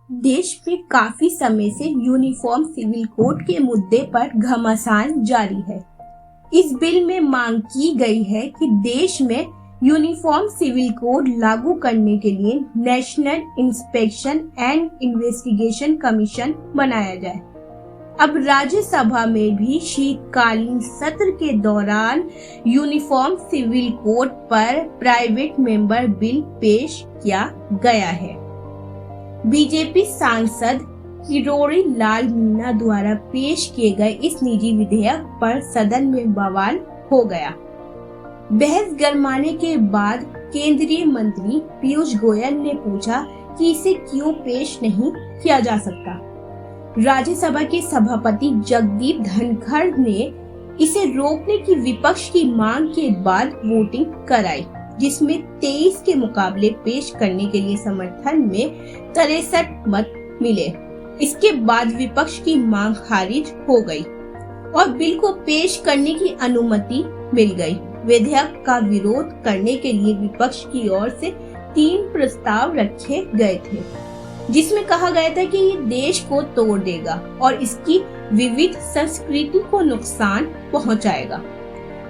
देश में काफी समय से यूनिफॉर्म सिविल कोड के मुद्दे पर घमासान जारी है। इस बिल में मांग की गई है कि देश में यूनिफॉर्म सिविल कोड लागू करने के लिए national inspection and investigation commission बनाया जाए। अब राज्यसभा में भी शीतकालीन सत्र के दौरान यूनिफॉर्म सिविल कोड पर प्राइवेट मेंबर बिल पेश किया गया है। बीजेपी सांसद किरोड़ी लाल मीणा द्वारा पेश किए गए इस निजी विधेयक पर सदन में बवाल हो गया। बहस गरमाने के बाद केंद्रीय मंत्री पीयूष गोयल ने पूछा कि इसे क्यों पेश नहीं किया जा सकता। राज्यसभा के सभापति जगदीप धनखड़ ने इसे रोकने की विपक्ष की मांग के बाद वोटिंग कराई, जिसमें 23 के मुकाबले पेश करने के लिए समर्थन में 63 मत मिले। इसके बाद विपक्ष की मांग खारिज हो गई और बिल को पेश करने की अनुमति मिल गई। विधेयक का विरोध करने के लिए विपक्ष की ओर से 3 प्रस्ताव रखे गए थे, जिसमें कहा गया था कि ये देश को तोड़ देगा और इसकी विविध संस्कृति को नुकसान पहुंचाएगा,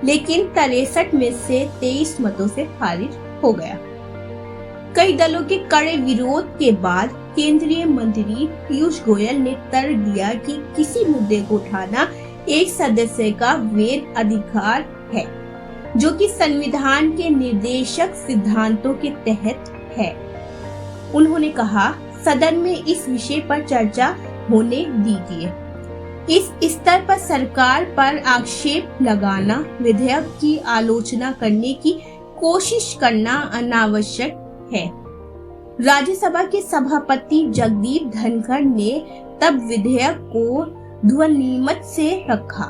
लेकिन 63 में से 23 मतों से खारिज हो गया। कई दलों के कड़े विरोध के बाद केंद्रीय मंत्री पीयूष गोयल ने तर्क दिया कि किसी मुद्दे को उठाना एक सदस्य का वैध अधिकार है, जो कि संविधान के निर्देशक सिद्धांतों के तहत है। उन्होंने कहा, सदन में इस विषय पर चर्चा होने दीजिए। इस स्तर पर सरकार पर आक्षेप लगाना, विधेयक की आलोचना करने की कोशिश करना अनावश्यक है। राज्यसभा के सभापति जगदीप धनखड़ ने तब विधेयक को ध्वनिमत से रखा,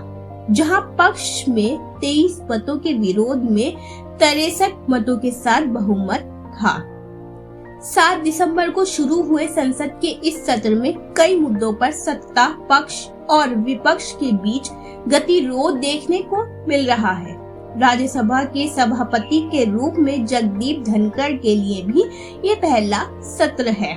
जहां पक्ष में 23 मतों के विरोध में 63 मतों के साथ बहुमत था। 7 दिसंबर को शुरू हुए संसद के इस सत्र में कई मुद्दों पर सत्ता पक्ष और विपक्ष के बीच गतिरोध देखने को मिल रहा है। राज्यसभा के सभापति के रूप में जगदीप धनखड़ के लिए भी ये पहला सत्र है।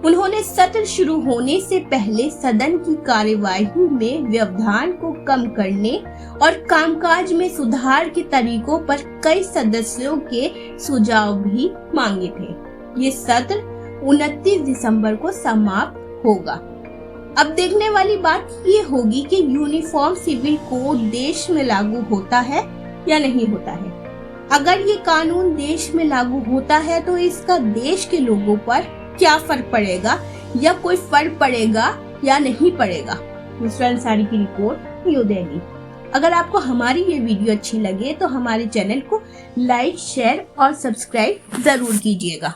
उन्होंने सत्र शुरू होने से पहले सदन की कार्यवाही में व्यवधान को कम करने और कामकाज में सुधार के तरीकों पर कई सदस्यों के सुझाव भी मांगे थे। ये सत्र 29 दिसंबर को समाप्त होगा। अब देखने वाली बात ये होगी कि यूनिफॉर्म सिविल कोड देश में लागू होता है या नहीं होता है। अगर ये कानून देश में लागू होता है तो इसका देश के लोगों पर क्या फर्क पड़ेगा, या कोई फर्क पड़ेगा या नहीं पड़ेगा। मिस्टर अंसारी की रिपोर्ट, न्यू दिल्ली। अगर आपको हमारी ये वीडियो अच्छी लगे तो हमारे चैनल को लाइक, शेयर और सब्सक्राइब जरूर कीजिएगा।